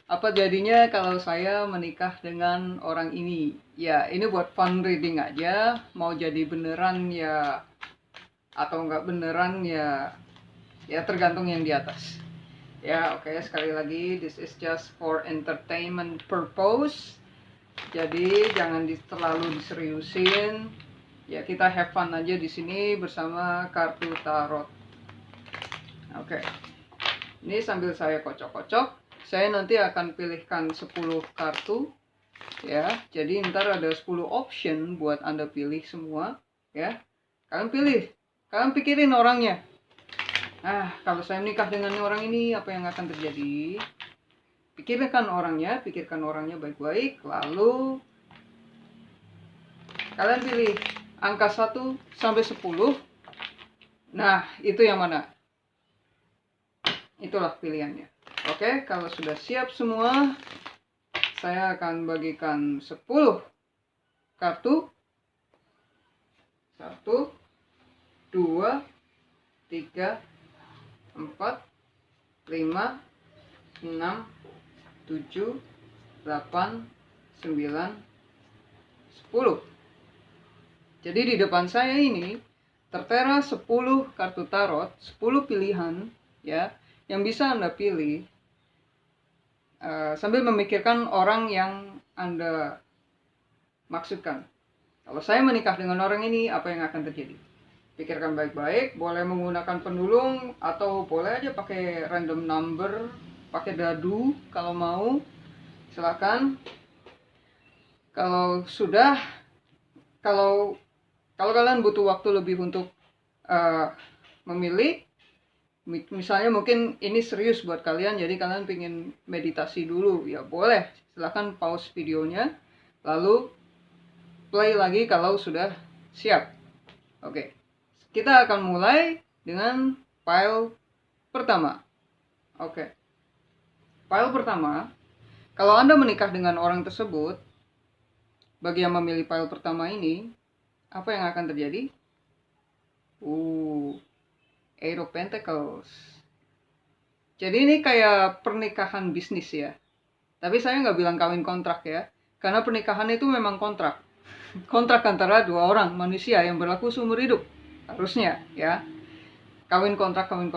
Apa jadinya kalau saya menikah dengan orang ini? Ya, ini buat fun reading aja. Mau jadi beneran ya atau nggak beneran ya, ya tergantung yang di atas. Ya, oke, sekali lagi, this is just for entertainment purpose. Jadi jangan terlalu diseriusin. Ya, kita have fun aja di sini bersama kartu tarot. Oke. Ini sambil saya kocok-kocok, saya nanti akan pilihkan 10 kartu ya. Jadi ntar ada 10 option buat Anda pilih semua ya. Kalian pilih, kalian pikirin orangnya. Kalau saya menikah dengan orang ini apa yang akan terjadi? Pikirkan orangnya baik-baik, lalu kalian pilih angka 1 sampai 10. Nah, itu yang mana? Itulah pilihannya. Oke, kalau sudah siap semua, saya akan bagikan 10 kartu. 1, 2, 3, 4, 5, 6, 7, 8, 9, 10. Jadi di depan saya ini tertera 10 kartu tarot, 10 pilihan ya, yang bisa Anda pilih sambil memikirkan orang yang Anda maksudkan. Kalau saya menikah dengan orang ini, apa yang akan terjadi? Pikirkan baik-baik, boleh menggunakan pendulum atau boleh aja pakai random number, pakai dadu kalau mau, silakan. Kalau sudah, kalau kalian butuh waktu lebih untuk memilih, misalnya mungkin ini serius buat kalian, jadi kalian pengen meditasi dulu, ya boleh, silahkan pause videonya, lalu play lagi kalau sudah siap. Oke, kita akan mulai dengan file pertama. Oke, file pertama, kalau Anda menikah dengan orang tersebut, bagi yang memilih file pertama ini, apa yang akan terjadi? Eight of Pentacles. Jadi ini kayak pernikahan bisnis ya. Tapi saya nggak bilang kawin kontrak ya. Karena pernikahan itu memang kontrak. Kontrak antara dua orang manusia yang berlaku seumur hidup. Harusnya ya. Kawin kontrak, kawin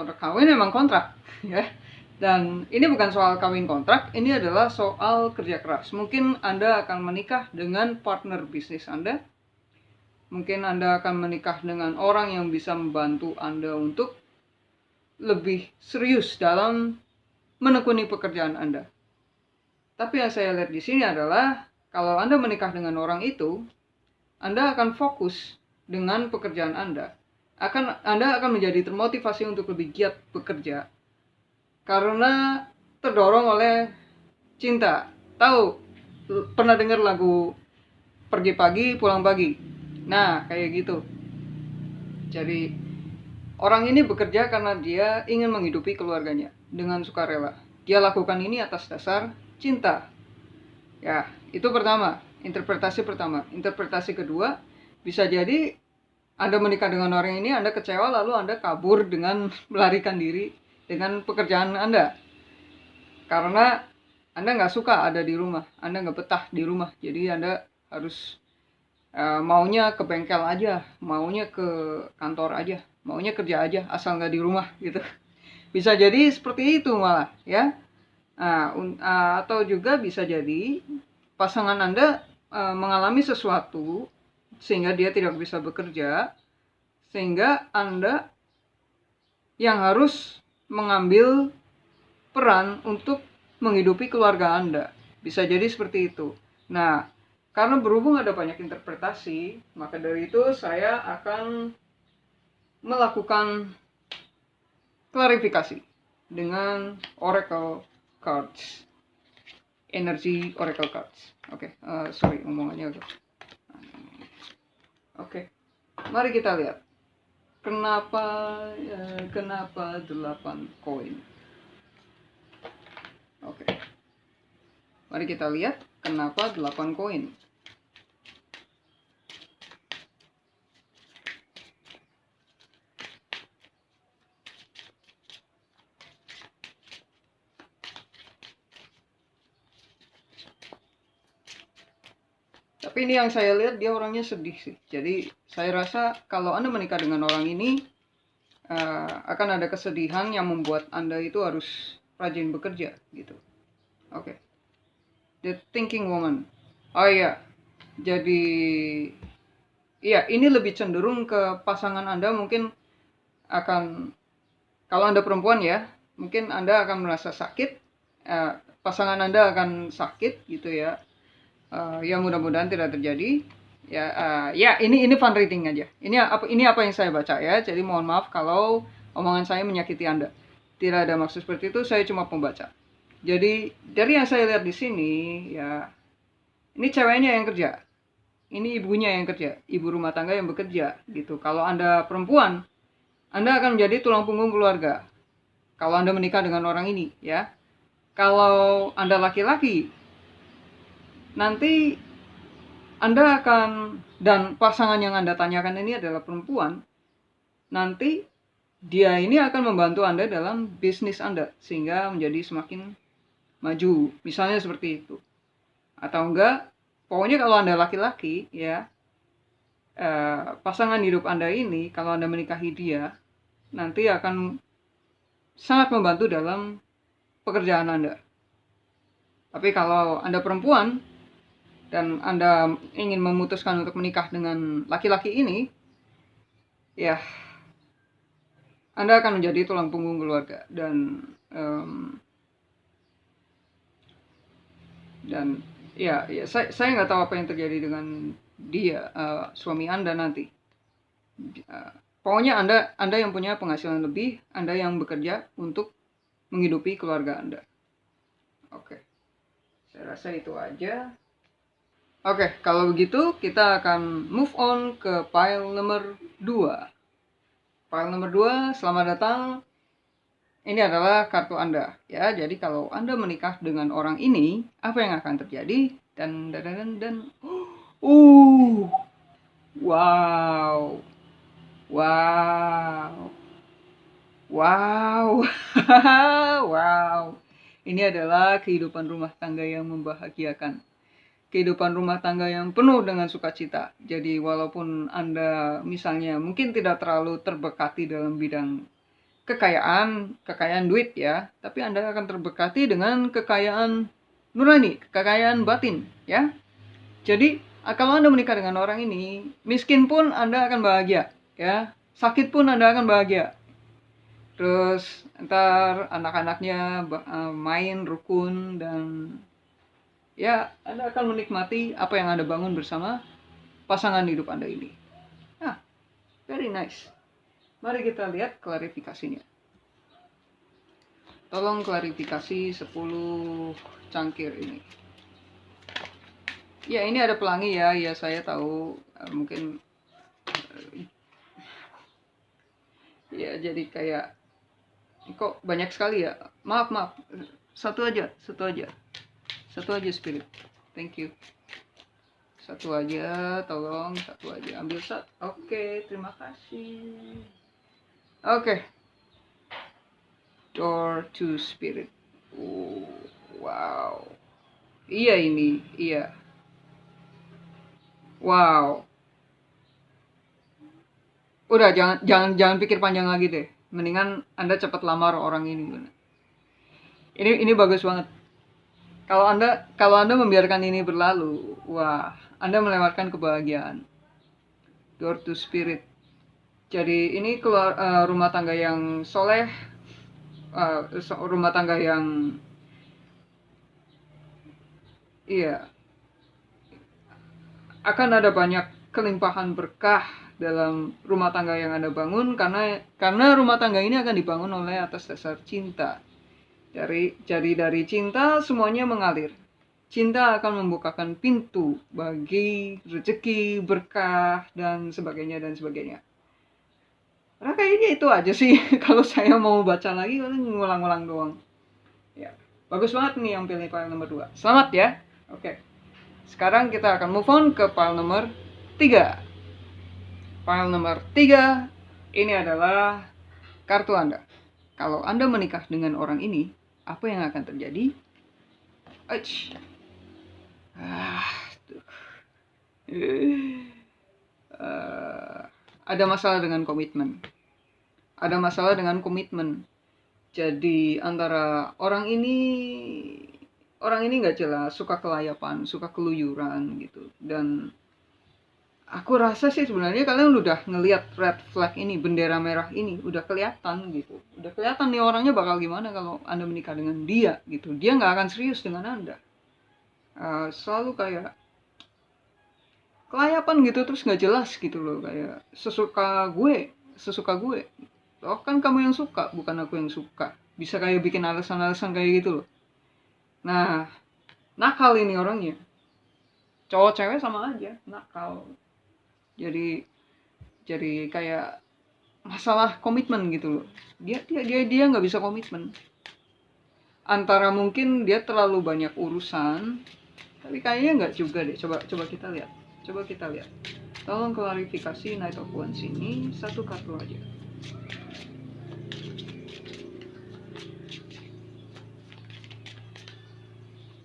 memang kontrak ya. Dan ini bukan soal kawin kontrak, ini adalah soal kerja keras. Mungkin Anda akan menikah dengan partner bisnis Anda. Mungkin Anda akan menikah dengan orang yang bisa membantu Anda untuk lebih serius dalam menekuni pekerjaan Anda. Tapi yang saya lihat di sini adalah kalau Anda menikah dengan orang itu, Anda akan fokus dengan pekerjaan Anda. Anda akan menjadi termotivasi untuk lebih giat bekerja karena terdorong oleh cinta. Tahu, pernah dengar lagu Pergi Pagi Pulang Pagi? Nah, kayak gitu. Jadi orang ini bekerja karena dia ingin menghidupi keluarganya dengan sukarela. Dia lakukan ini atas dasar cinta. Ya, itu pertama, interpretasi pertama. Interpretasi kedua, bisa jadi Anda menikah dengan orang ini, Anda kecewa lalu Anda kabur dengan melarikan diri dengan pekerjaan Anda. Karena Anda nggak suka ada di rumah, Anda nggak betah di rumah. Jadi Anda harus maunya ke bengkel aja, maunya ke kantor aja, maunya kerja aja, asal nggak di rumah gitu. Bisa jadi seperti itu malah ya. Atau juga bisa jadi pasangan Anda mengalami sesuatu sehingga dia tidak bisa bekerja, sehingga Anda yang harus mengambil peran untuk menghidupi keluarga Anda. Bisa jadi seperti itu. Nah, karena berhubung ada banyak interpretasi, maka dari itu saya akan melakukan klarifikasi dengan Oracle Cards. Energy Oracle Cards. Oke, sorry omongannya agak. Oke, mari kita lihat. Kenapa 8 koin? Oke. Mari kita lihat kenapa 8 koin. Tapi ini yang saya lihat dia orangnya sedih sih. Jadi saya rasa kalau Anda menikah dengan orang ini akan ada kesedihan yang membuat Anda itu harus rajin bekerja gitu. Oke. The thinking woman. Oh iya. Jadi iya, ini lebih cenderung ke pasangan Anda mungkin akan, kalau Anda perempuan ya, mungkin Anda akan merasa sakit, pasangan Anda akan sakit gitu ya. Ya mudah-mudahan tidak terjadi. Ya, ya ini fun reading aja. Ini apa yang saya baca ya. Jadi mohon maaf kalau omongan saya menyakiti Anda. Tidak ada maksud seperti itu. Saya cuma pembaca. Jadi dari yang saya lihat di sini ya, ini ceweknya yang kerja. Ini ibunya yang kerja, ibu rumah tangga yang bekerja gitu. Kalau Anda perempuan, Anda akan menjadi tulang punggung keluarga. Kalau Anda menikah dengan orang ini ya. Kalau Anda laki-laki, nanti Anda akan, dan pasangan yang Anda tanyakan ini adalah perempuan, nanti dia ini akan membantu Anda dalam bisnis Anda sehingga menjadi semakin maju, misalnya seperti itu. Atau enggak, pokoknya kalau Anda laki-laki ya, pasangan hidup Anda ini kalau Anda menikahi dia nanti akan sangat membantu dalam pekerjaan Anda. Tapi kalau Anda perempuan dan Anda ingin memutuskan untuk menikah dengan laki-laki ini, ya Anda akan menjadi tulang punggung keluarga dan ya saya nggak tahu apa yang terjadi dengan dia, suami Anda nanti. Pokoknya Anda yang punya penghasilan lebih, Anda yang bekerja untuk menghidupi keluarga Anda. Oke. Saya rasa itu aja. Oke, kalau begitu kita akan move on ke pile nomor 2. Pile nomor 2, selamat datang. Ini adalah kartu Anda ya. Jadi kalau Anda menikah dengan orang ini, apa yang akan terjadi? Wow. Wow. Wow. Wow. Ini adalah kehidupan rumah tangga yang membahagiakan. Kehidupan rumah tangga yang penuh dengan sukacita. Jadi walaupun Anda misalnya mungkin tidak terlalu terbekati dalam bidang kekayaan duit ya, tapi Anda akan terbekati dengan kekayaan nurani, kekayaan batin ya. Jadi kalau Anda menikah dengan orang ini, miskin pun Anda akan bahagia ya, sakit pun Anda akan bahagia. Terus ntar anak-anaknya main rukun dan ya Anda akan menikmati apa yang Anda bangun bersama pasangan hidup Anda ini. Very nice. Mari kita lihat klarifikasinya. Tolong klarifikasi 10 cangkir ini. Ya ini ada pelangi ya, ya saya tahu mungkin ya jadi kayak kok banyak sekali ya. Maaf. Satu aja spirit. Thank you. Satu aja, tolong satu aja. Ambil satu. Oke, terima kasih. Oke. Door to spirit. Wow. Iya ini, iya. Wow. Udah jangan pikir panjang lagi deh. Mendingan Anda cepat lamar orang ini. Ini bagus banget. Kalau Anda membiarkan ini berlalu, wah, Anda melewatkan kebahagiaan. Door to spirit. Jadi ini keluar rumah tangga yang soleh, rumah tangga yang iya, akan ada banyak kelimpahan berkah dalam rumah tangga yang Anda bangun karena rumah tangga ini akan dibangun oleh atas dasar cinta. Jadi dari cinta semuanya mengalir. Cinta akan membukakan pintu bagi rezeki, berkah, dan sebagainya. Karena kayaknya itu aja sih. Kalau saya mau baca lagi, ngulang-ngulang doang. Ya, bagus banget nih yang pilih file nomor 2. Selamat ya. Oke. Sekarang kita akan move on ke file nomor 3. File nomor 3, ini adalah kartu Anda. Kalau Anda menikah dengan orang ini, apa yang akan terjadi? Eh, ada masalah dengan komitmen. Ada masalah dengan komitmen. Jadi antara orang ini nggak jelas, suka kelayapan, suka keluyuran gitu. Dan aku rasa sih sebenarnya kalian udah ngelihat red flag ini, bendera merah ini, udah kelihatan gitu. Udah kelihatan nih orangnya bakal gimana kalau Anda menikah dengan dia gitu. Dia nggak akan serius dengan Anda. Selalu kayak kelayapan gitu, terus nggak jelas gitu loh, kayak sesuka gue. Oh kan kamu yang suka, bukan aku yang suka. Bisa kayak bikin alasan-alasan kayak gitu loh. Nah, nakal ini orangnya. Cowok cewek sama aja, nakal. Jadi kayak masalah komitmen gitu loh. Dia nggak bisa komitmen. Antara mungkin dia terlalu banyak urusan, tapi kayaknya nggak juga deh. Coba kita lihat. Coba kita lihat. Tolong klarifikasi Knight of Wands ini satu kartu aja.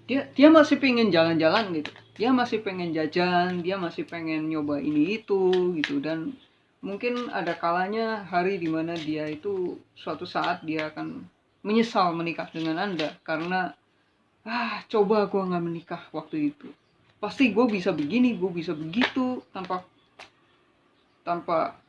Dia masih pengen jalan-jalan gitu. Dia masih pengen jajan, dia masih pengen nyoba ini itu gitu. Dan mungkin ada kalanya hari dimana dia itu suatu saat dia akan menyesal menikah dengan Anda karena coba gue nggak menikah waktu itu, pasti gue bisa begini, gue bisa begitu, tanpa tanpa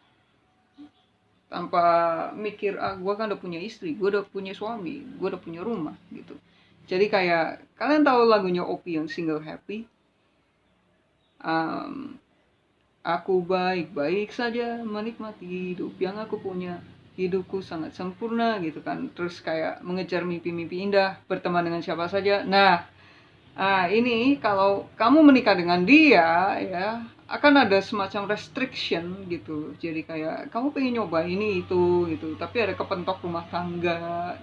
tanpa mikir gue kan udah punya istri, gue udah punya suami, gue udah punya rumah gitu. Jadi kayak kalian tahu lagunya Opie yang Single Happy. um, Aku baik-baik saja menikmati hidup yang aku punya, hidupku sangat sempurna gitu kan, terus kayak mengejar mimpi-mimpi indah, berteman dengan siapa saja. Nah, ini kalau kamu menikah dengan dia ya, akan ada semacam restriction gitu. Jadi kayak kamu pengen nyoba ini itu gitu, tapi ada kepentok rumah tangga.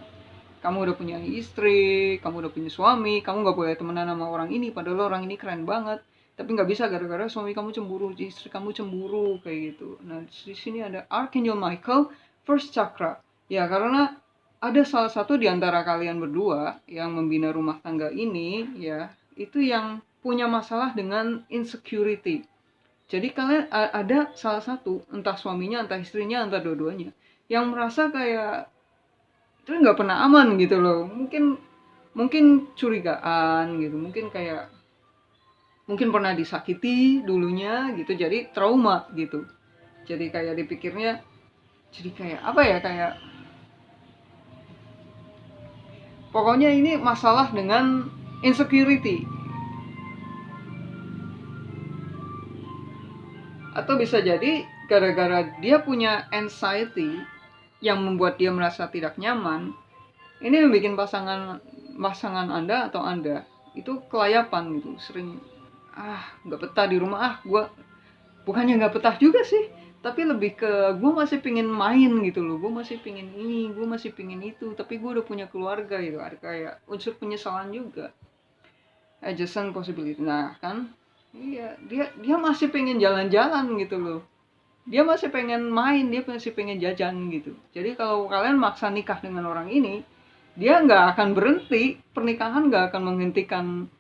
Kamu udah punya istri, kamu udah punya suami, kamu nggak boleh temenan sama orang ini, padahal orang ini keren banget. Tapi nggak bisa gara-gara suami kamu cemburu, istri kamu cemburu kayak gitu. Nah di sini ada Archangel Michael, First Chakra. Ya karena ada salah satu di antara kalian berdua yang membina rumah tangga ini ya, itu yang punya masalah dengan insecurity. Jadi kalian ada salah satu, entah suaminya, entah istrinya, entah dua-duanya, yang merasa kayak itu nggak pernah aman gitu loh. Mungkin curigaan gitu, mungkin pernah disakiti dulunya gitu, jadi trauma gitu. Jadi kayak dipikirnya, jadi kayak apa ya, kayak pokoknya ini masalah dengan insecurity. Atau bisa jadi gara-gara dia punya anxiety yang membuat dia merasa tidak nyaman, ini yang bikin pasangan Anda atau Anda itu kelayapan gitu, sering nggak betah di rumah. Gue bukannya nggak betah juga sih, tapi lebih ke gue masih pingin main gitu loh, gue masih pingin ini, gue masih pingin itu, tapi gue udah punya keluarga gitu. Ada kayak unsur penyesalan juga, adjacent possibility. Nah kan, iya, dia masih pengen jalan-jalan gitu loh, dia masih pengen main, dia masih pengen jajan gitu. Jadi kalau kalian maksa nikah dengan orang ini, dia nggak akan berhenti, pernikahan nggak akan menghentikan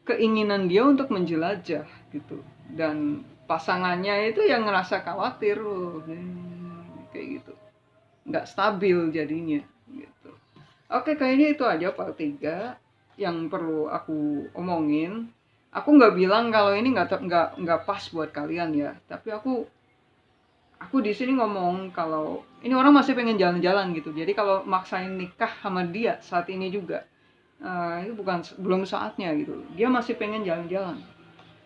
keinginan dia untuk menjelajah gitu. Dan pasangannya itu yang ngerasa khawatir loh, kayak gitu, nggak stabil jadinya gitu. Oke, kayaknya itu aja part 3 yang perlu aku omongin. Aku nggak bilang kalau ini nggak pas buat kalian ya, tapi aku di sini ngomong kalau ini orang masih pengen jalan-jalan gitu. Jadi kalau maksain nikah sama dia saat ini juga, itu belum saatnya gitu. Dia masih pengen jalan-jalan.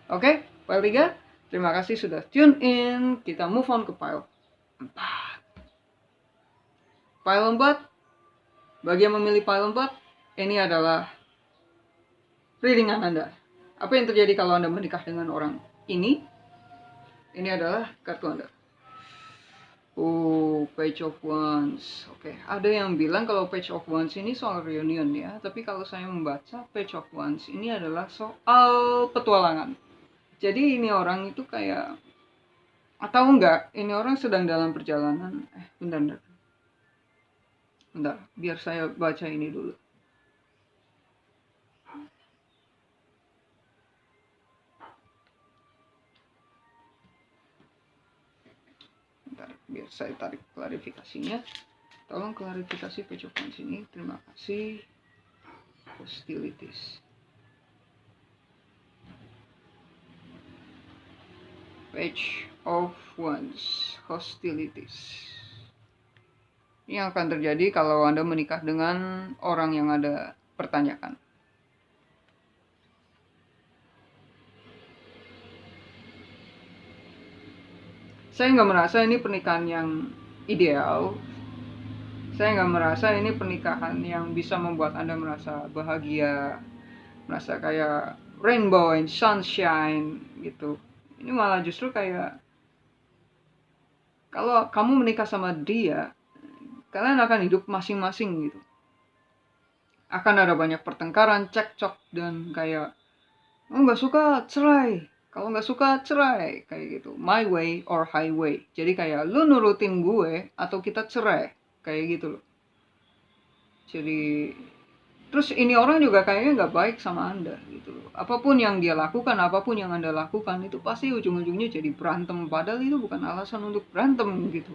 Oke, file 3. Terima kasih sudah tune in. Kita move on ke file 4. File 4. Bagi yang memilih file 4, ini adalah readingan Anda. Apa yang terjadi kalau Anda menikah dengan orang ini? Ini adalah kartu Anda. Page of Wands. Oke, ada yang bilang kalau Page of Wands ini soal reunion ya, tapi kalau saya membaca Page of Wands ini adalah soal petualangan. Jadi ini orang itu kayak, atau enggak, ini orang sedang dalam perjalanan. Bentar, biar saya baca ini dulu. saya tarik klarifikasinya. Tolong klarifikasi pojokan sini. Terima kasih. Hostilities. Page of Wands. Hostilities. Ini akan terjadi kalau Anda menikah dengan orang yang Anda pertanyakan. Saya nggak merasa ini pernikahan yang ideal. Saya nggak merasa ini pernikahan yang bisa membuat Anda merasa bahagia, merasa kayak rainbow and sunshine gitu. Ini malah justru kayak kalau kamu menikah sama dia, kalian akan hidup masing-masing gitu. Akan ada banyak pertengkaran, cekcok, dan kayak nggak suka cerai. Kalau nggak suka cerai kayak gitu, my way or highway. Jadi kayak lu nurutin gue atau kita cerai kayak gitu loh. Jadi terus ini orang juga kayaknya nggak baik sama Anda gitu loh. Apapun yang dia lakukan, apapun yang Anda lakukan itu pasti ujung-ujungnya jadi berantem. Padahal itu bukan alasan untuk berantem gitu.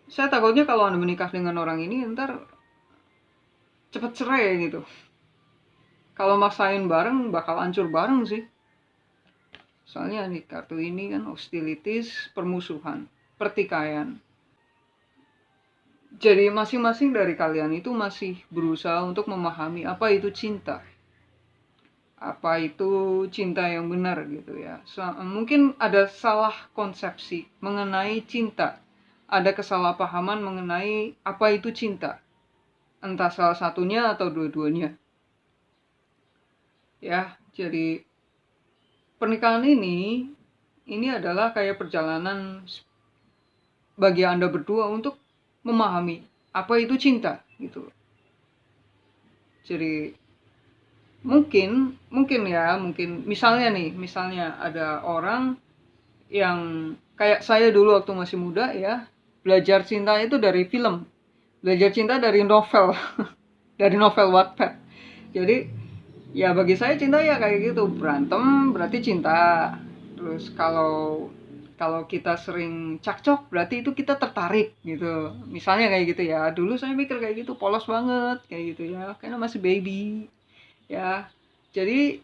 Saya takutnya kalau Anda menikah dengan orang ini ntar cepet cerai gitu. Kalau maksain bareng bakal hancur bareng sih. Soalnya nih kartu ini kan hostilities, permusuhan, pertikaian. Jadi masing-masing dari kalian itu masih berusaha untuk memahami apa itu cinta. Apa itu cinta yang benar gitu ya. Mungkin ada salah konsepsi mengenai cinta. Ada kesalahpahaman mengenai apa itu cinta. Entah salah satunya atau dua-duanya. Ya, jadi pernikahan ini adalah kayak perjalanan bagi Anda berdua untuk memahami apa itu cinta gitu. Jadi mungkin misalnya ada orang yang kayak saya dulu waktu masih muda ya, belajar cinta itu dari film, belajar cinta dari novel dari novel Wattpad. Jadi ya bagi saya cinta ya kayak gitu, berantem berarti cinta. Terus kalau kita sering cakcok berarti itu kita tertarik gitu. Misalnya kayak gitu ya. Dulu saya mikir kayak gitu, polos banget kayak gitu ya, karena masih baby. Ya. Jadi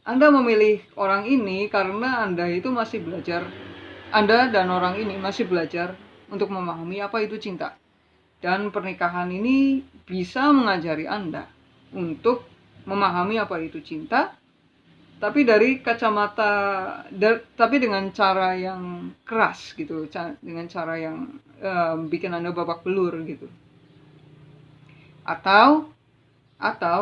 Anda memilih orang ini karena Anda itu masih belajar. Anda dan orang ini masih belajar untuk memahami apa itu cinta. Dan pernikahan ini bisa mengajari Anda untuk memahami apa itu cinta, tapi dari kacamata, tapi dengan cara yang keras gitu, dengan cara yang bikin Anda babak belur gitu. Atau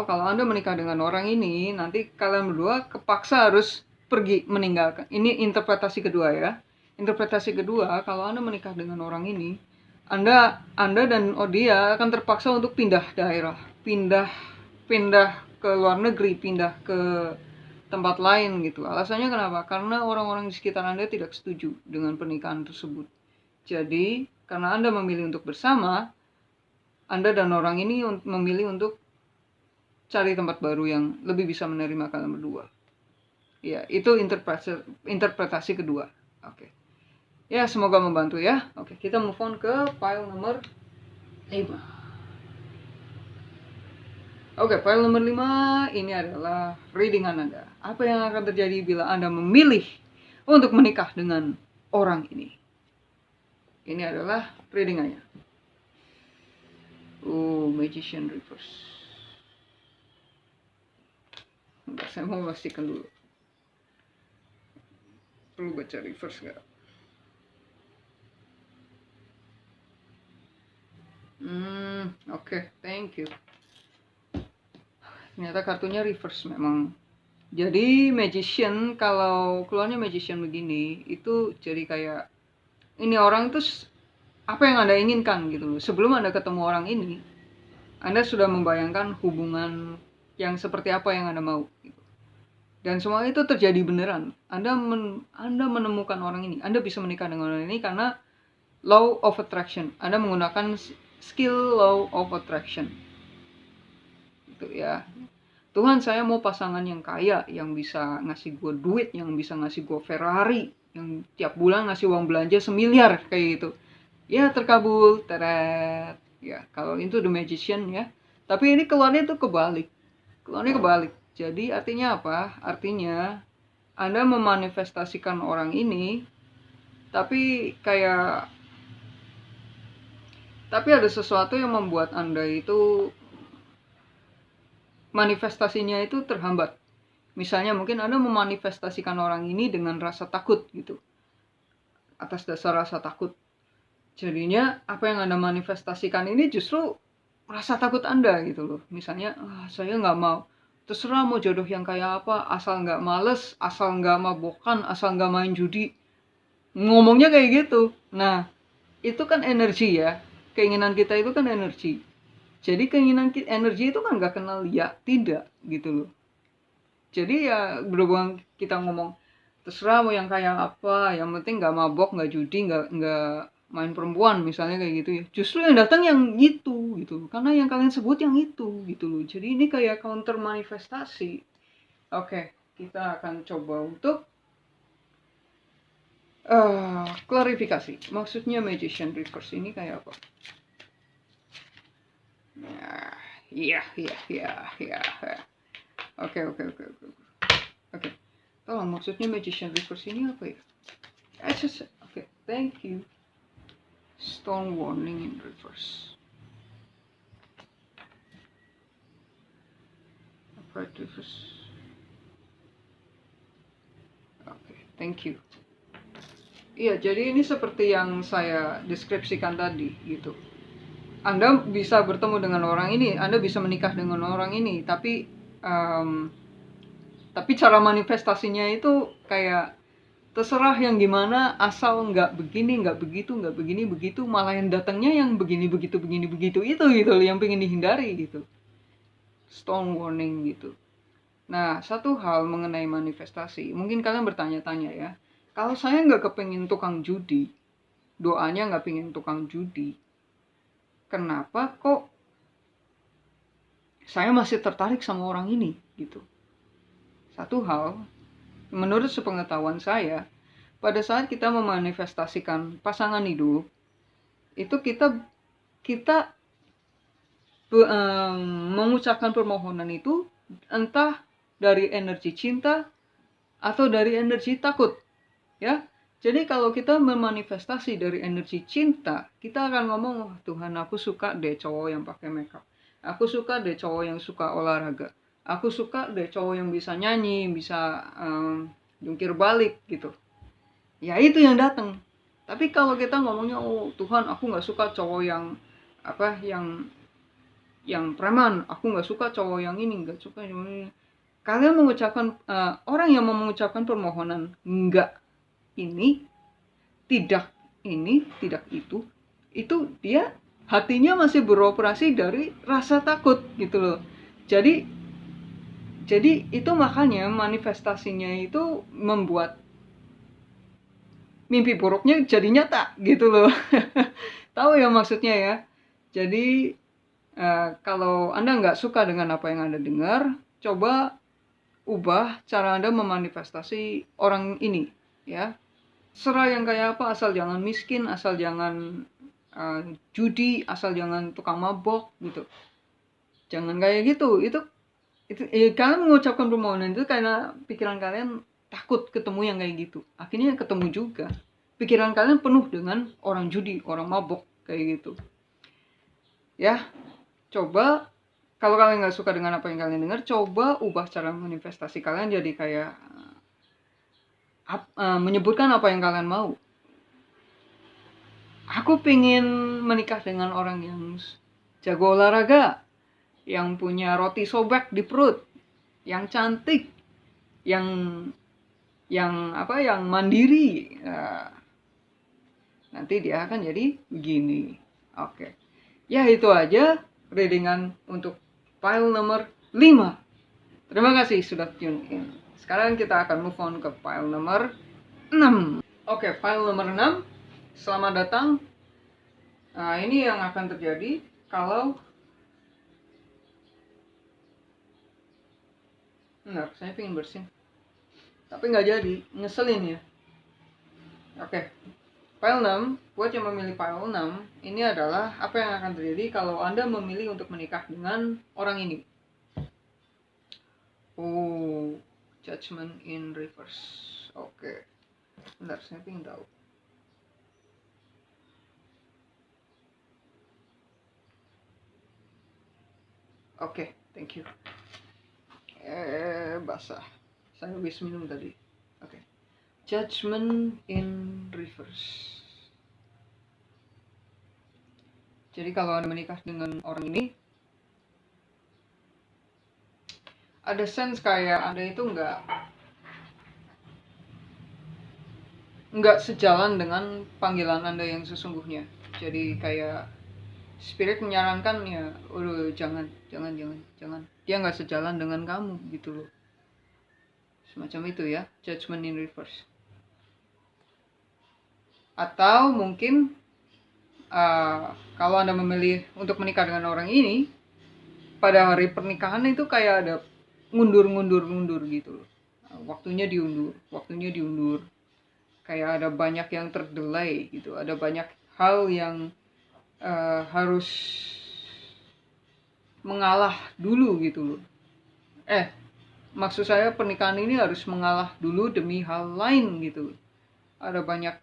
kalau Anda menikah dengan orang ini, nanti kalian berdua kepaksa harus pergi meninggalkan. Ini interpretasi kedua ya. Interpretasi kedua, kalau Anda menikah dengan orang ini, Anda dan dia akan terpaksa untuk pindah daerah, pindah ke luar negeri, pindah ke tempat lain gitu. Alasannya kenapa? Karena orang-orang di sekitar Anda tidak setuju dengan pernikahan tersebut. Jadi, karena Anda memilih untuk bersama, Anda dan orang ini memilih untuk cari tempat baru yang lebih bisa menerima kalian berdua. Ya, itu interpretasi kedua. Oke. Ya, semoga membantu ya. Oke, kita move on ke file nomor 5. Oke, file nomor 5 ini adalah readingan Anda. Apa yang akan terjadi bila Anda memilih untuk menikah dengan orang ini? Ini adalah readingannya. Magician reverse. Bentar, saya mau pastikan dulu. Perlu baca reverse nggak? Oke, thank you. Ternyata kartunya reverse memang. Jadi magician, kalau keluarnya magician begini, itu jadi kayak ini orang itu apa yang Anda inginkan gitu loh. Sebelum Anda ketemu orang ini, Anda sudah membayangkan hubungan yang seperti apa yang Anda mau gitu. Dan semua itu terjadi beneran. Anda menemukan orang ini. Anda bisa menikah dengan orang ini karena law of attraction. Anda menggunakan skill law of attraction. Itu ya. Tuhan, saya mau pasangan yang kaya, yang bisa ngasih gue duit, yang bisa ngasih gue Ferrari, yang tiap bulan ngasih uang belanja 1 miliar kayak gitu. Ya terkabul, teret. Ya kalau itu the magician ya. Tapi ini keluarnya tuh kebalik. Keluarnya kebalik. Jadi artinya apa? Artinya Anda memanifestasikan orang ini, tapi ada sesuatu yang membuat Anda itu manifestasinya itu terhambat. Misalnya mungkin Anda memanifestasikan orang ini dengan rasa takut gitu. Atas dasar rasa takut. Jadinya apa yang Anda manifestasikan ini justru rasa takut Anda gitu loh. Misalnya, saya nggak mau. Terserah mau jodoh yang kayak apa, asal nggak males, asal nggak mabokan, asal nggak main judi. Ngomongnya kayak gitu. Nah, itu kan energi ya. Keinginan kita itu kan energi. Jadi energi itu kan nggak kenal ya, tidak gitu loh. Jadi ya berhubung kita ngomong terserah mau yang kayak apa, yang penting nggak mabok, nggak judi, nggak main perempuan misalnya kayak gitu ya. Justru yang datang yang itu gitu, karena yang kalian sebut yang itu gitu loh. Jadi ini kayak counter manifestasi. Oke, kita akan coba untuk klarifikasi. Maksudnya magician reverse ini kayak apa? Iya. Oke. Tolong maksudnya magician reverse ini apa ya? Oke, thank you. Stone warning in reverse. Upright reverse. Oke, thank you. Iya, jadi ini seperti yang saya deskripsikan tadi gitu. Anda bisa bertemu dengan orang ini, Anda bisa menikah dengan orang ini, tapi cara manifestasinya itu kayak terserah yang gimana, asal nggak begini, nggak begitu, nggak begini, begitu, malah yang datangnya yang begini, begitu itu gitu, yang pengen dihindari gitu. Stone warning gitu. Nah, satu hal mengenai manifestasi, mungkin kalian bertanya-tanya ya, kalau saya nggak kepengen tukang judi, doanya nggak pengen tukang judi, kenapa kok saya masih tertarik sama orang ini gitu? Satu hal, menurut sepengetahuan saya, pada saat kita memanifestasikan pasangan hidup, itu kita mengucapkan permohonan itu entah dari energi cinta atau dari energi takut, ya. Jadi kalau kita memanifestasi dari energi cinta, kita akan ngomong, Tuhan, aku suka deh cowok yang pakai makeup. Aku suka deh cowok yang suka olahraga. Aku suka deh cowok yang bisa nyanyi, bisa jungkir balik gitu. Ya itu yang datang. Tapi kalau kita ngomongnya, oh Tuhan, aku nggak suka cowok yang yang preman, aku nggak suka cowok yang ini, nggak suka yang ini. Kalian mengucapkan orang yang mau mengucapkan permohonan nggak ini, tidak ini, tidak itu dia hatinya masih beroperasi dari rasa takut gitu loh. Jadi itu makanya manifestasinya itu membuat mimpi buruknya jadi nyata gitu loh. Tahu ya maksudnya ya. Jadi kalau Anda nggak suka dengan apa yang Anda dengar, coba ubah cara Anda memanifestasi orang ini ya. Serah yang kayak apa, asal jangan miskin, asal jangan judi, asal jangan tukang mabok gitu. Jangan kayak gitu. Itu kalian mengucapkan permohonan itu karena pikiran kalian takut ketemu yang kayak gitu. Akhirnya ketemu juga. Pikiran kalian penuh dengan orang judi, orang mabok kayak gitu. Ya, coba kalau kalian nggak suka dengan apa yang kalian dengar, coba ubah cara manifestasi kalian jadi kayak menyebutkan apa yang kalian mau. Aku pengen menikah dengan orang yang jago olahraga, yang punya roti sobek di perut, yang cantik, yang mandiri. Nanti dia akan jadi begini. Oke. Ya itu aja readingan untuk file nomor 5. Terima kasih sudah tune in. Sekarang kita akan move on ke file nomor 6. Oke, file nomor 6. Selamat datang. Nah, ini yang akan terjadi kalau Enggak, saya pengen bersin. Tapi nggak jadi, ngeselin ya. Oke. File 6, buat yang memilih file 6, ini adalah apa yang akan terjadi kalau Anda memilih untuk menikah dengan orang ini. Oh, judgment in reverse. Oke. Bentar, saya pengen tahu. Oke, thank you. Basah. Saya habis minum tadi. Oke. Judgment in reverse. Jadi kalau Anda menikah dengan orang ini, ada sense kayak Anda itu nggak sejalan dengan panggilan Anda yang sesungguhnya. Jadi kayak spirit menyarankan ya, jangan. Dia nggak sejalan dengan kamu gitu loh. Semacam itu ya, judgment in reverse. Atau mungkin kalau Anda memilih untuk menikah dengan orang ini, pada hari pernikahan itu kayak ada mundur gitu loh. Waktunya diundur. Kayak ada banyak yang terdelay gitu, ada banyak hal yang harus mengalah dulu gitu loh. Maksud saya pernikahan ini harus mengalah dulu demi hal lain gitu. Ada banyak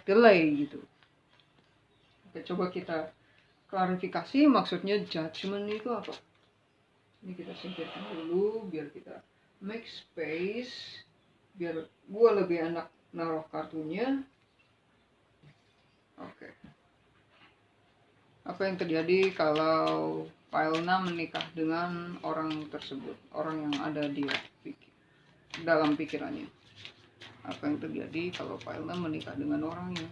delay gitu. Oke, coba kita klarifikasi maksudnya judgment itu apa. Ini kita singkirkan dulu biar kita make space, biar gua lebih enak naruh kartunya. Oke. Apa yang terjadi kalau Pailna menikah dengan orang tersebut, orang yang ada di dalam pikirannya? Apa yang terjadi kalau Pailna menikah dengan orang yang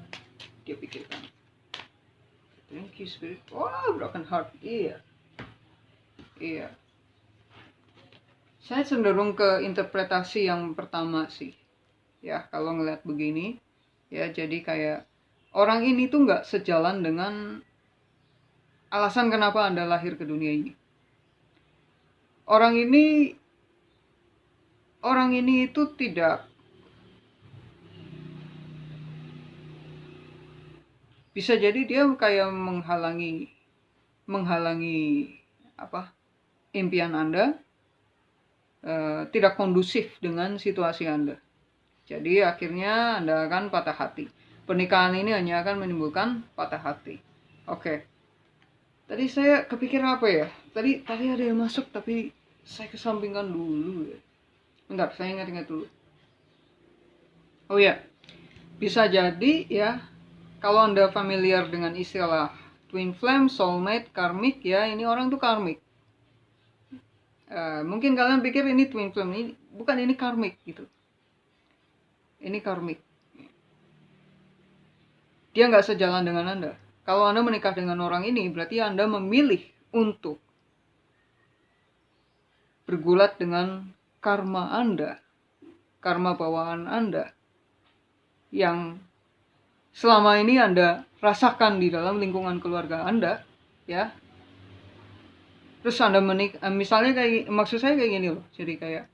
dia pikirkan? Thank you spirit. Broken heart. Iya. Saya cenderung ke interpretasi yang pertama sih. Ya, kalau ngeliat begini, ya jadi kayak orang ini tuh nggak sejalan dengan alasan kenapa Anda lahir ke dunia ini. Orang ini itu tidak bisa jadi dia kayak menghalangi impian Anda, tidak kondusif dengan situasi Anda. Jadi akhirnya Anda akan patah hati. Pernikahan ini hanya akan menimbulkan patah hati. Oke. Tadi saya kepikir apa ya? Tadi ada yang masuk tapi saya kesampingkan dulu ya. Bentar, saya ingat dulu. Oh ya, bisa jadi ya, kalau Anda familiar dengan istilah twin flame, soulmate, karmic ya, ini orang tuh karmic. Mungkin kalian pikir ini twin flame, ini bukan, ini karmic gitu. Ini karmic. Dia nggak sejalan dengan Anda. Kalau Anda menikah dengan orang ini, berarti Anda memilih untuk bergulat dengan karma Anda, karma bawaan Anda, yang selama ini Anda rasakan di dalam lingkungan keluarga Anda, ya. Terus Anda menikah, misalnya maksud saya kayak gini loh, jadi kayak,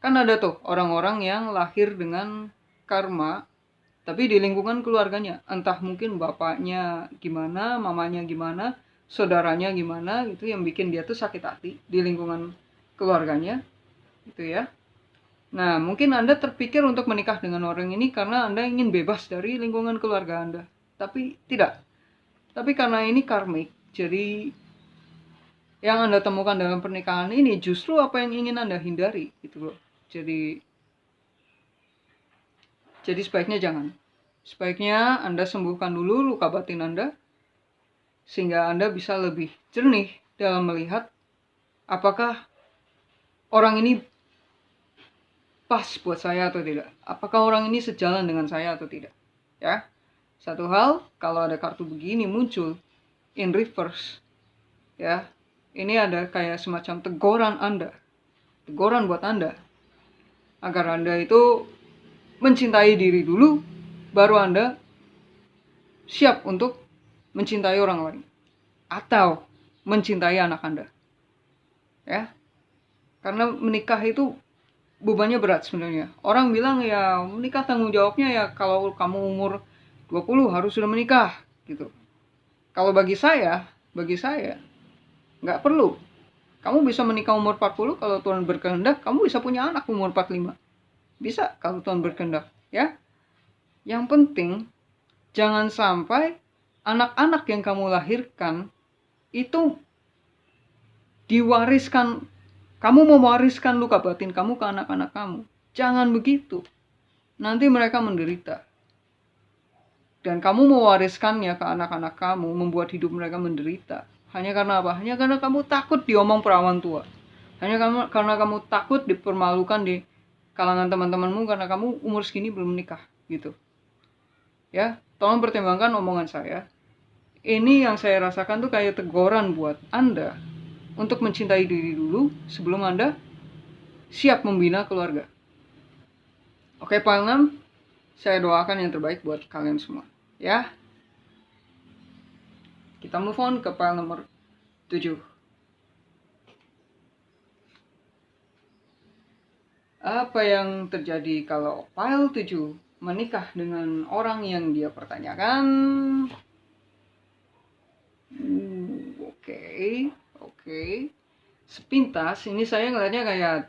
kan ada tuh orang-orang yang lahir dengan karma, tapi di lingkungan keluarganya, entah mungkin bapaknya gimana, mamanya gimana, saudaranya gimana gitu, yang bikin dia tuh sakit hati di lingkungan keluarganya gitu ya. Nah, mungkin Anda terpikir untuk menikah dengan orang ini karena Anda ingin bebas dari lingkungan keluarga Anda. Tapi tidak. Tapi karena ini karmik, jadi yang Anda temukan dalam pernikahan ini justru apa yang ingin Anda hindari gitu loh. Jadi sebaiknya jangan. Sebaiknya Anda sembuhkan dulu luka batin Anda, sehingga Anda bisa lebih jernih dalam melihat apakah orang ini pas buat saya atau tidak. Apakah orang ini sejalan dengan saya atau tidak. Ya. Satu hal, kalau ada kartu begini muncul in reverse, ya, ini ada kayak semacam teguran Anda. Teguran buat Anda. Agar Anda itu mencintai diri dulu, baru Anda siap untuk mencintai orang lain. Atau mencintai anak Anda. Ya. Karena menikah itu bebannya berat sebenarnya. Orang bilang ya menikah tanggung jawabnya ya kalau kamu umur 20 harus sudah menikah gitu. Kalau bagi saya nggak perlu. Kamu bisa menikah umur 40 kalau Tuhan berkehendak, kamu bisa punya anak umur 45. Bisa kalau Tuhan berkehendak, ya. Yang penting jangan sampai anak-anak yang kamu lahirkan itu diwariskan, kamu mewariskan luka batin kamu ke anak-anak kamu. Jangan begitu. Nanti mereka menderita. Dan kamu mewariskannya ke anak-anak kamu, membuat hidup mereka menderita. Hanya karena apa? Hanya karena kamu takut diomong perawan tua. Hanya karena kamu takut dipermalukan di kalangan teman-temanmu karena kamu umur segini belum menikah, gitu. Ya, tolong pertimbangkan omongan saya. Ini yang saya rasakan tuh kayak teguran buat Anda untuk mencintai diri dulu sebelum Anda siap membina keluarga. Oke, Pak 6, saya doakan yang terbaik buat kalian semua. Ya, kita move on ke file nomor 7. Apa yang terjadi kalau file 7 menikah dengan orang yang dia pertanyakan? Oke. Sepintas ini saya ngeliatnya kayak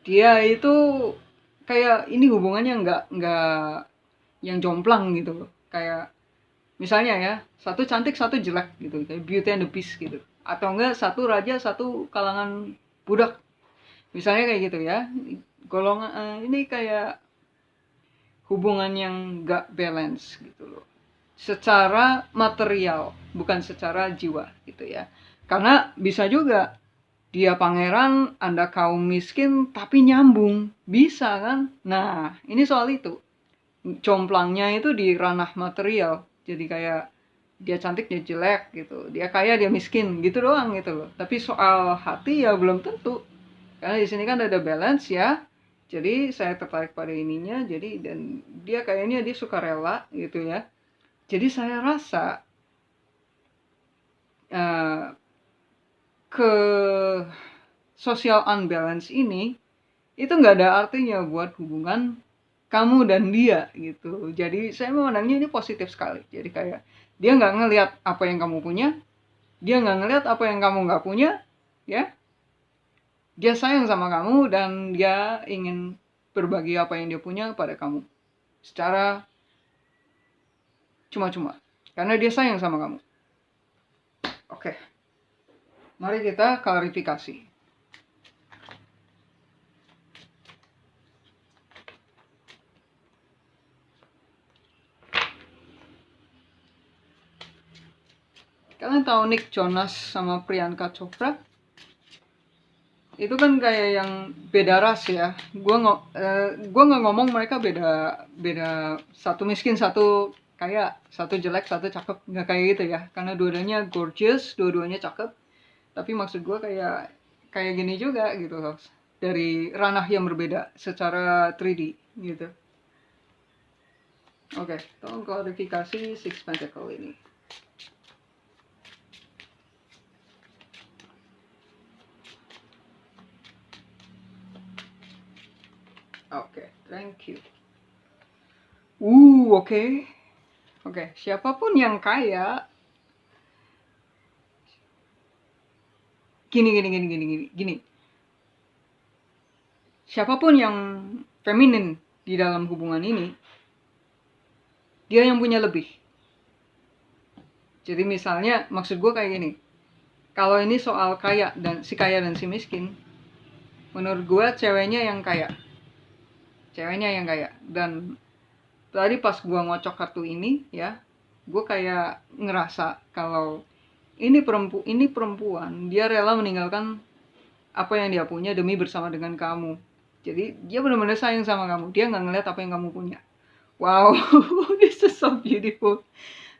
dia itu kayak ini hubungannya nggak yang jomplang gitu loh. Kayak misalnya ya, satu cantik satu jelek gitu, kayak Beauty and the Beast gitu. Atau enggak satu raja satu kalangan budak. Misalnya kayak gitu ya. Golongan ini kayak hubungan yang nggak balance gitu loh. Secara material, bukan secara jiwa gitu ya. Karena bisa juga dia pangeran, Anda kaum miskin tapi nyambung. Bisa kan? Nah, ini soal itu. Complangnya itu di ranah material. Jadi kayak dia cantik dia jelek gitu. Dia kaya dia miskin gitu doang gitu loh. Tapi soal hati ya belum tentu. Karena di sini kan ada balance ya. Jadi saya tertarik pada ininya. Jadi dan dia kayaknya dia suka rela gitu ya. Jadi saya rasa ke social unbalance ini itu nggak ada artinya buat hubungan kamu dan dia gitu. Jadi saya memandangnya ini positif sekali. Jadi kayak dia nggak ngelihat apa yang kamu punya, dia nggak ngelihat apa yang kamu nggak punya, ya. Dia sayang sama kamu dan dia ingin berbagi apa yang dia punya pada kamu secara cuma-cuma karena dia sayang sama kamu. Oke. Mari kita klarifikasi. Kalian tahu Nick Jonas sama Priyanka Chopra? Itu kan kayak yang beda ras ya. Gua nggak ngomong mereka beda satu miskin satu kaya, satu jelek satu cakep, nggak kayak gitu ya. Karena dua-duanya gorgeous, dua-duanya cakep. Tapi maksud gue kayak gini juga gitu loh. Dari ranah yang berbeda secara 3D gitu. Oke, tolong klarifikasi Six Pentacle ini. Oke, thank you. Oke, siapapun yang kaya gini. Siapapun yang feminin di dalam hubungan ini, dia yang punya lebih. Jadi misalnya, maksud gue kayak gini. Kalau ini soal kaya dan si miskin, menurut gue ceweknya yang kaya. Dan tadi pas gue ngocok kartu ini ya, gue kayak ngerasa kalau ini perempuan dia rela meninggalkan apa yang dia punya demi bersama dengan kamu. Jadi dia benar-benar sayang sama kamu. Dia nggak ngeliat apa yang kamu punya. Wow, this is so beautiful.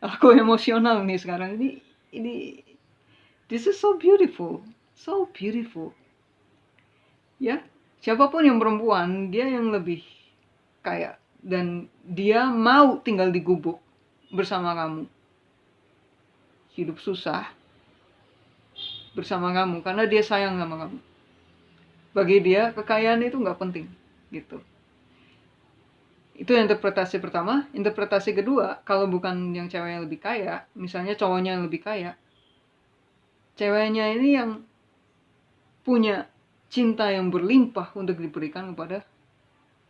Aku emosional nih sekarang. Ini this is so beautiful. Ya, siapapun yang perempuan, dia yang lebih kaya dan dia mau tinggal di gubuk bersama kamu. Hidup susah, bersama kamu karena dia sayang sama kamu. Bagi dia kekayaan itu nggak penting gitu. Itu interpretasi pertama. Interpretasi kedua, kalau bukan yang ceweknya lebih kaya, misalnya cowoknya yang lebih kaya, ceweknya ini yang punya cinta yang berlimpah untuk diberikan kepada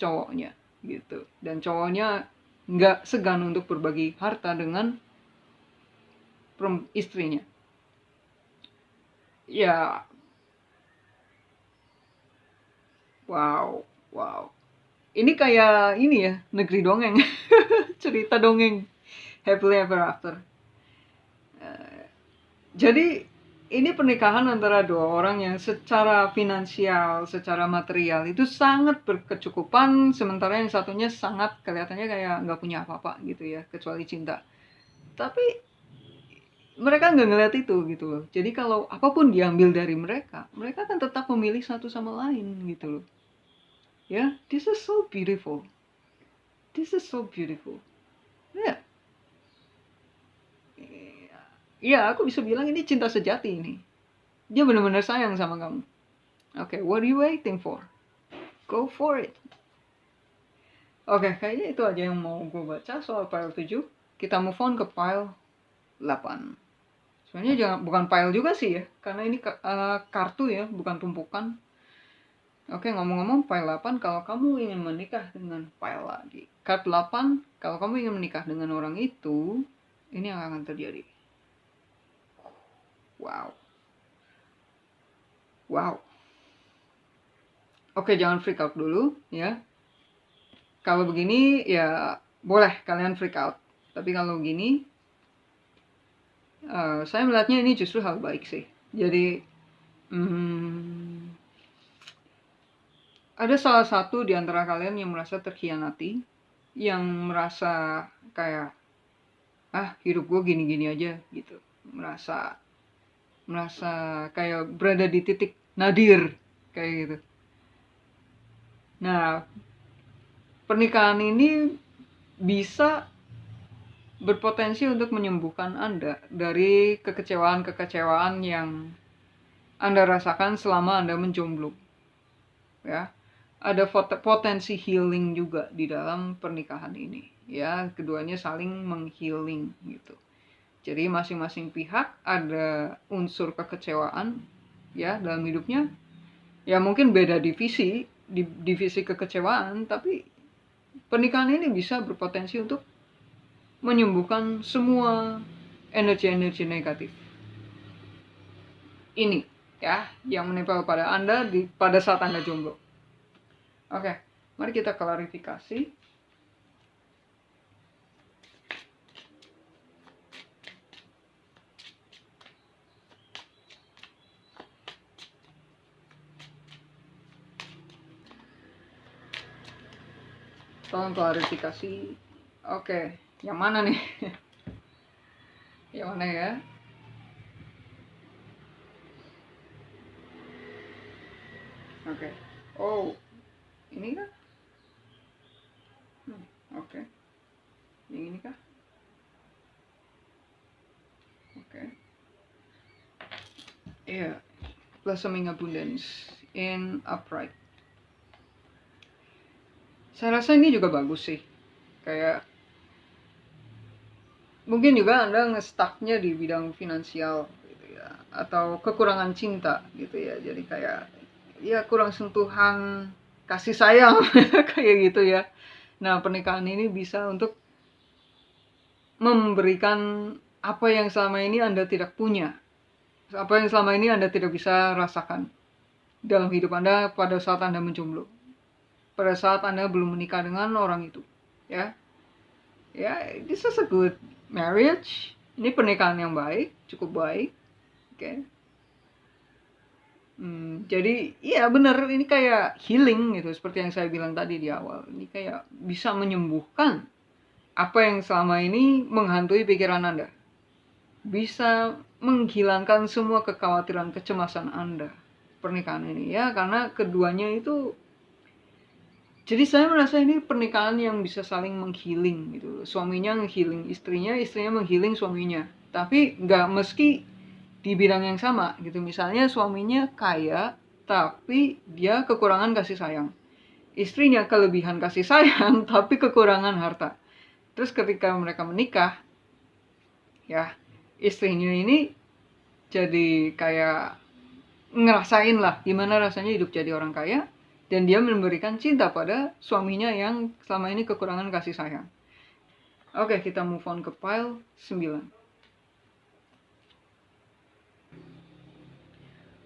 cowoknya gitu. Dan cowoknya nggak segan untuk berbagi harta dengan istrinya. Ya, wow. Ini kayak ini ya, negeri dongeng. Cerita dongeng. Happily ever after. Jadi ini pernikahan antara dua orang yang secara finansial, secara material itu sangat berkecukupan, sementara yang satunya sangat kelihatannya kayak nggak punya apa-apa gitu ya, kecuali cinta. Tapi mereka nggak ngeliat itu gitu loh. Jadi kalau apapun diambil dari mereka, mereka akan tetap memilih satu sama lain gitu loh. Ya, this is so beautiful. This is so beautiful. Ya, ya aku bisa bilang ini cinta sejati ini. Dia benar-benar sayang sama kamu. Oke, what are you waiting for? Go for it. Oke, kayaknya itu aja yang mau gue baca soal file 7. Kita move on ke file 8. Sebenarnya bukan file juga sih ya, karena ini kartu ya, bukan tumpukan. Oke, ngomong-ngomong file 8, kalau kamu ingin menikah dengan file lagi. Card 8, kalau kamu ingin menikah dengan orang itu, ini yang akan terjadi. Wow. Oke, jangan freak out dulu ya. Kalau begini ya boleh kalian freak out. Tapi kalau begini, saya melihatnya ini justru hal baik sih. Jadi ada salah satu di antara kalian yang merasa terkhianati, yang merasa kayak hidup gue gini-gini aja gitu, merasa kayak berada di titik nadir kayak gitu. Nah, pernikahan ini bisa berpotensi untuk menyembuhkan Anda dari kekecewaan yang Anda rasakan selama Anda menjomblo. Ya, ada potensi healing juga di dalam pernikahan ini. Ya, keduanya saling menghealing gitu. Jadi masing-masing pihak ada unsur kekecewaan ya dalam hidupnya. Ya mungkin beda divisi kekecewaan, tapi pernikahan ini bisa berpotensi untuk menyembuhkan semua energi-energi negatif ini ya yang menempel pada Anda pada saat Anda jomblo. Oke, mari kita klarifikasi. Tolong klarifikasi. Oke, yang mana nih? Yang mana ya? Oke. Oh, ini kah? Oke. Yang ini kah? Oke. Iya. Blossoming abundance in upright. Saya rasa ini juga bagus sih. Kayak mungkin juga Anda nge-stucknya di bidang finansial gitu ya, atau kekurangan cinta gitu ya. Jadi kayak ya kurang sentuhan kasih sayang kayak gitu ya. Nah, pernikahan ini bisa untuk memberikan apa yang selama ini Anda tidak punya. Apa yang selama ini Anda tidak bisa rasakan dalam hidup Anda pada saat Anda menjomblo. Pada saat Anda belum menikah dengan orang itu, ya. Ya, this is a good marriage. Ini pernikahan yang baik, cukup baik. Oke. Jadi, iya benar, ini kayak healing gitu, seperti yang saya bilang tadi di awal. Ini kayak bisa menyembuhkan apa yang selama ini menghantui pikiran Anda. Bisa menghilangkan semua kekhawatiran, kecemasan Anda. Pernikahan ini ya, karena keduanya itu. Jadi saya merasa ini pernikahan yang bisa saling menghealing gitu. Suaminya menghealing istrinya, istrinya menghealing suaminya. Tapi nggak mesti di bidang yang sama gitu. Misalnya suaminya kaya tapi dia kekurangan kasih sayang, istrinya kelebihan kasih sayang tapi kekurangan harta. Terus ketika mereka menikah, ya istrinya ini jadi kayak ngerasain lah gimana rasanya hidup jadi orang kaya, dan dia memberikan cinta pada suaminya yang selama ini kekurangan kasih sayang. Oke, kita move on ke pile 9.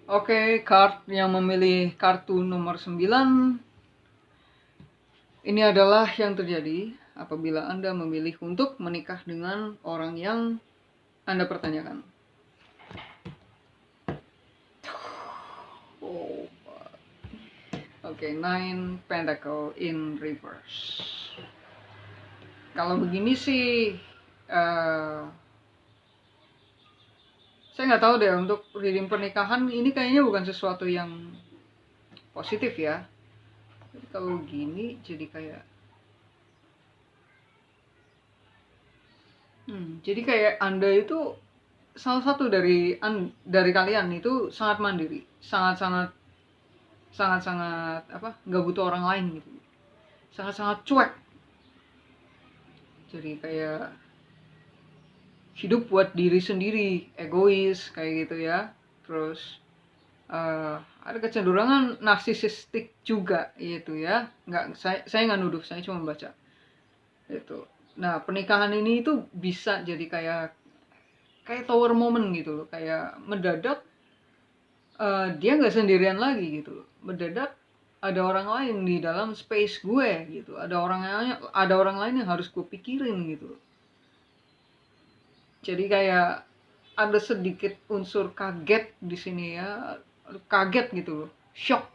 Oke, card yang memilih kartu nomor 9. Ini adalah yang terjadi apabila Anda memilih untuk menikah dengan orang yang Anda pertanyakan. Oh. Oke, 9 Pentacle in reverse. Kalau begini sih, saya nggak tahu deh, untuk reading pernikahan ini kayaknya bukan sesuatu yang positif ya. Jadi kalau gini jadi kayak jadi kayak Anda itu salah satu dari kalian itu sangat mandiri, sangat apa, nggak butuh orang lain gitu, sangat cuek. Jadi kayak hidup buat diri sendiri, egois kayak gitu ya. Terus ada kecenderungan narsisistik juga gitu ya. Saya nggak nuduh, saya cuma baca itu. Nah, pernikahan ini itu bisa jadi kayak tower moment gitu loh, kayak mendadak dia nggak sendirian lagi gitu loh. Mendadak ada orang lain di dalam space gue gitu, ada orang lain yang harus gue pikirin gitu. Jadi kayak ada sedikit unsur kaget di sini ya, kaget gitu loh, shock.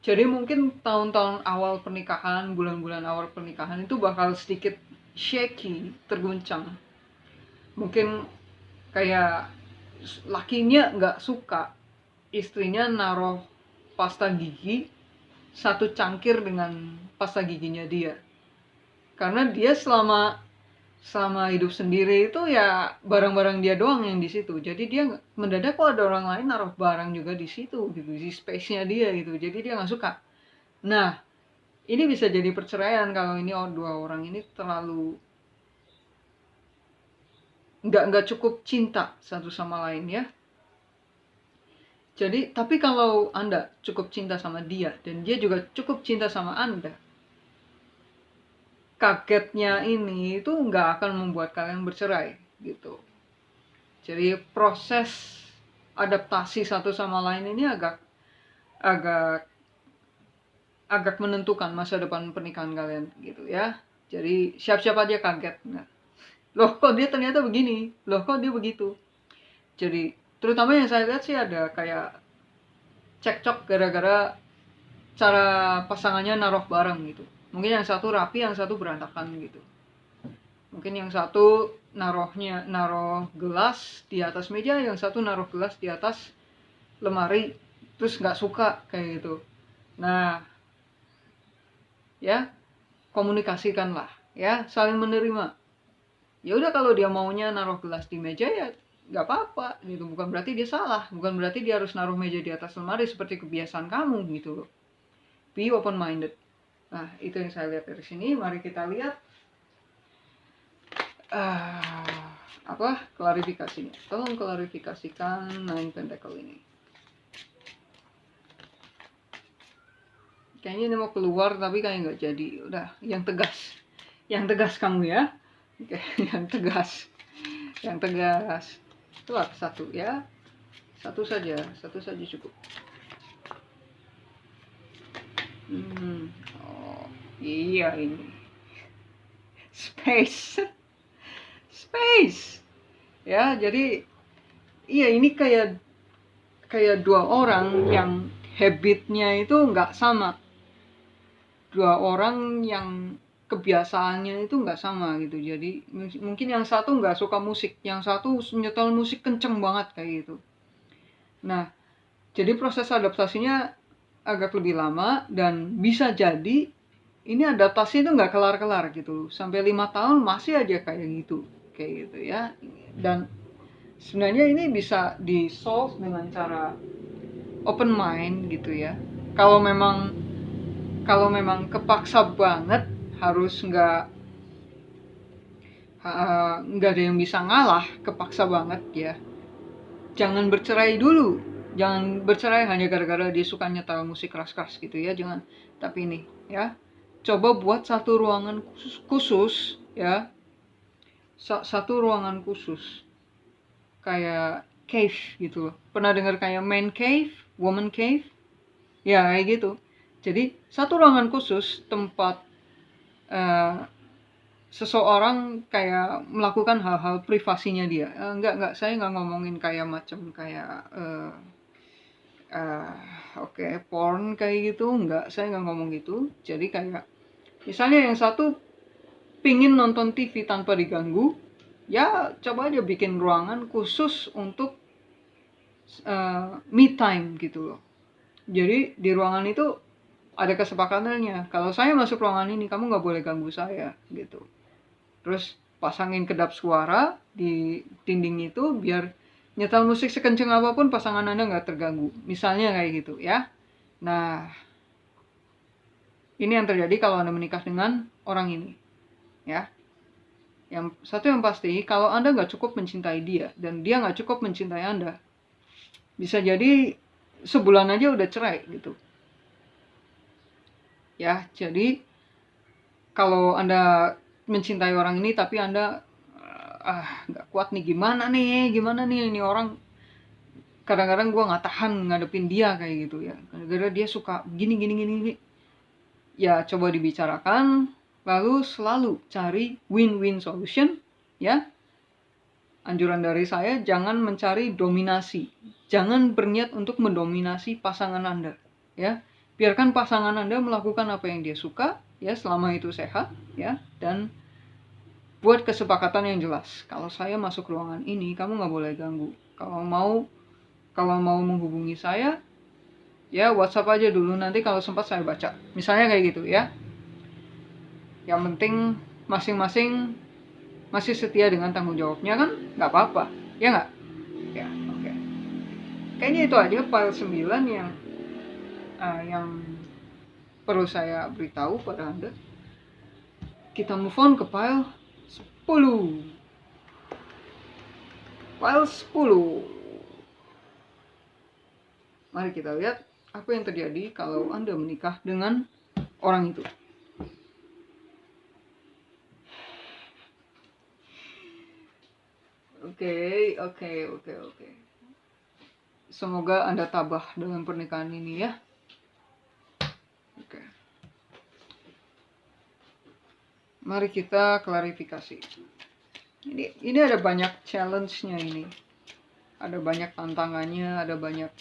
Jadi mungkin tahun-tahun awal pernikahan, bulan-bulan awal pernikahan itu bakal sedikit shaky, terguncang. Mungkin kayak lakinya nggak suka istrinya naruh pasta gigi satu cangkir dengan pasta giginya dia, karena dia selama hidup sendiri itu ya barang-barang dia doang yang di situ. Jadi dia mendadak kok ada orang lain naruh barang juga di situ gitu, di space-nya dia gitu. Jadi dia nggak suka. Nah, ini bisa jadi perceraian kalau ini dua orang ini terlalu nggak cukup cinta satu sama lain ya. Jadi, tapi kalau Anda cukup cinta sama dia dan dia juga cukup cinta sama Anda, kagetnya ini itu nggak akan membuat kalian bercerai gitu. Jadi proses adaptasi satu sama lain ini agak menentukan masa depan pernikahan kalian gitu ya. Jadi siap-siap aja kaget. Nah, loh kok dia ternyata begini, loh kok dia begitu. Jadi terutama yang saya lihat sih ada kayak cekcok gara-gara cara pasangannya naruh barang gitu. Mungkin yang satu rapi, yang satu berantakan gitu. Mungkin yang satu naruh gelas di atas meja, yang satu naruh gelas di atas lemari, terus nggak suka kayak gitu. Nah, ya komunikasikanlah, ya saling menerima. Ya udah, kalau dia maunya naruh gelas di meja ya nggak apa-apa gitu, bukan berarti dia salah, bukan berarti dia harus naruh meja di atas lemari seperti kebiasaan kamu gitu loh. Be open minded. Nah, itu yang saya lihat dari sini. Mari kita lihat klarifikasinya. Tolong klarifikasikan 9 Pentacle ini. Kayaknya ini mau keluar tapi kayak nggak jadi. Udah, yang tegas kamu ya. Oke, yang tegas Keluar satu ya, satu saja cukup. Oh iya, ini space ya. Jadi iya, ini kayak dua orang yang habitnya itu nggak sama, dua orang yang kebiasaannya itu nggak sama gitu. Jadi mungkin yang satu nggak suka musik, yang satu nyetel musik kenceng banget kayak gitu. Nah, jadi proses adaptasinya agak lebih lama, dan bisa jadi ini adaptasi itu nggak kelar-kelar gitu, sampai 5 tahun masih aja kayak gitu ya. Dan Sebenarnya ini bisa di solve dengan cara open mind gitu ya. Kalau memang kepaksa banget harus nggak ada yang bisa ngalah, kepaksa banget ya, jangan bercerai dulu. Jangan bercerai hanya gara-gara dia suka nyetel musik keras-keras gitu ya, jangan. Tapi ini ya, coba buat satu ruangan khusus ya, satu ruangan khusus kayak cave gitu loh. Pernah dengar kayak man cave, woman cave? Ya kayak gitu. Jadi satu ruangan khusus tempat eh, seseorang kayak melakukan hal-hal privasinya dia. Enggak, saya nggak ngomongin kayak macam kayak eh, oke, porn kayak gitu. Enggak, saya nggak ngomong gitu. Jadi kayak misalnya yang satu pingin nonton TV tanpa diganggu, ya coba aja bikin ruangan khusus untuk me time gitu loh. Jadi di ruangan itu ada kesepakatannya. Kalau saya masuk ruangan ini, kamu nggak boleh ganggu saya gitu. Terus pasangin kedap suara di dinding itu biar nyetel musik sekenceng apapun pasangan Anda nggak terganggu. Misalnya kayak gitu ya. Nah, ini yang terjadi kalau Anda menikah dengan orang ini. Ya. Yang satu yang pasti, kalau Anda nggak cukup mencintai dia dan dia nggak cukup mencintai Anda, bisa jadi sebulan aja udah cerai gitu. Ya, jadi kalau Anda mencintai orang ini tapi Anda nggak kuat nih, gimana nih ini orang, kadang-kadang gue nggak tahan ngadepin dia kayak gitu ya, gara-gara dia suka gini, ya coba dibicarakan, lalu selalu cari win-win solution ya. Anjuran dari saya, jangan mencari dominasi, jangan berniat untuk mendominasi pasangan Anda ya. Biarkan pasangan Anda melakukan apa yang dia suka ya, selama itu sehat ya, dan buat kesepakatan yang jelas. Kalau saya masuk ruangan ini, kamu nggak boleh ganggu. Kalau mau menghubungi saya, ya WhatsApp aja dulu, nanti kalau sempat saya baca. Misalnya kayak gitu ya. Yang penting masing-masing masih setia dengan tanggung jawabnya kan, nggak apa-apa. Ya nggak? Ya, oke. Okay. Kayaknya itu aja file 9 yang perlu saya beritahu pada Anda. Kita move on ke file 10. File 10. Mari kita lihat apa yang terjadi kalau Anda menikah dengan orang itu. Oke. Semoga Anda tabah dengan pernikahan ini ya. Oke. Mari kita klarifikasi. Ini ada banyak challenge-nya ini. Ada banyak tantangannya, ada banyak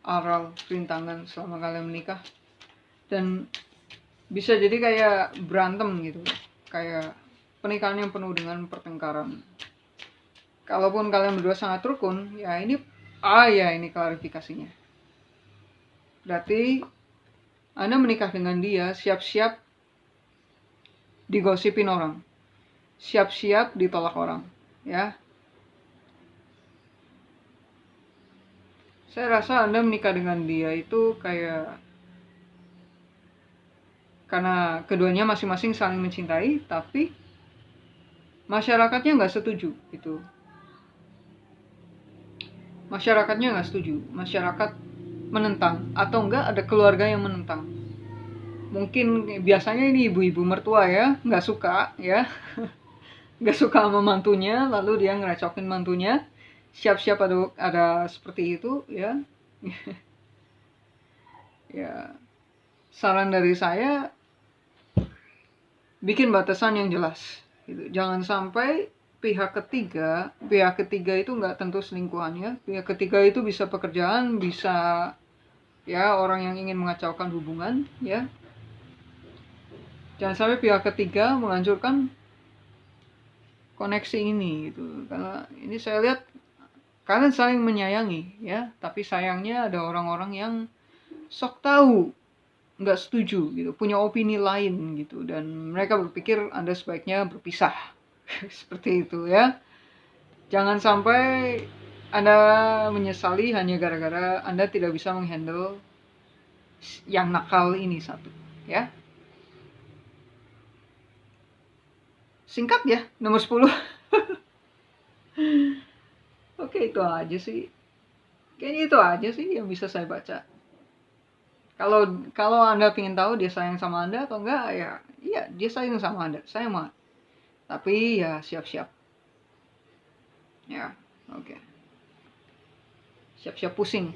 aral rintangan selama kalian menikah. Dan bisa jadi kayak berantem gitu. Kayak pernikahan yang penuh dengan pertengkaran. Kalaupun kalian berdua sangat rukun, ya ini klarifikasinya. Berarti Anda menikah dengan dia, siap-siap digosipin orang, siap-siap ditolak orang, ya. Saya rasa Anda menikah dengan dia itu kayak karena keduanya masing-masing saling mencintai, tapi masyarakatnya nggak setuju gitu. Masyarakatnya nggak setuju, masyarakat menentang, atau enggak ada keluarga yang menentang. Mungkin biasanya ini ibu-ibu mertua ya, nggak suka ya, nggak suka sama mantunya, lalu dia ngerecokin mantunya, siap-siap ada seperti itu ya. Ya, saran dari saya, bikin batasan yang jelas gitu. Jangan sampai pihak ketiga itu nggak tentu selingkuhannya. Pihak ketiga itu bisa pekerjaan, bisa ya orang yang ingin mengacaukan hubungan ya. Jangan sampai pihak ketiga menghancurkan koneksi ini gitu. Karena ini saya lihat kalian saling menyayangi ya, tapi sayangnya ada orang-orang yang sok tahu, nggak setuju gitu, punya opini lain gitu, dan mereka berpikir Anda sebaiknya berpisah. Seperti itu ya. Jangan sampai Anda menyesali hanya gara-gara Anda tidak bisa menghandle yang nakal ini satu, ya. Singkat ya, nomor 10. Oke, itu aja sih. Kayaknya itu aja sih yang bisa saya baca. Kalau kalau Anda ingin tahu dia sayang sama Anda atau enggak, ya iya dia sayang sama Anda, sayang banget. Tapi ya siap-siap. Ya, oke. Siap-siap pusing.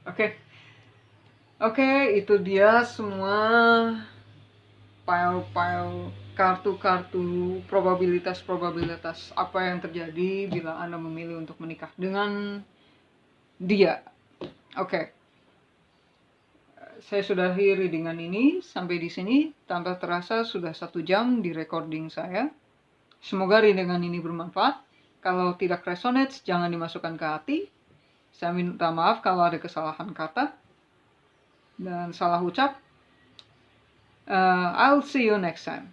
Oke. Oke, itu dia semua file-file kartu-kartu probabilitas apa yang terjadi bila Anda memilih untuk menikah dengan dia. Oke. Saya sudah akhiri dengan ini. Sampai di sini, tanpa terasa sudah 1 jam di recording saya. Semoga dengan ini bermanfaat. Kalau tidak resonate, jangan dimasukkan ke hati. Saya minta maaf kalau ada kesalahan kata dan salah ucap. I'll see you next time.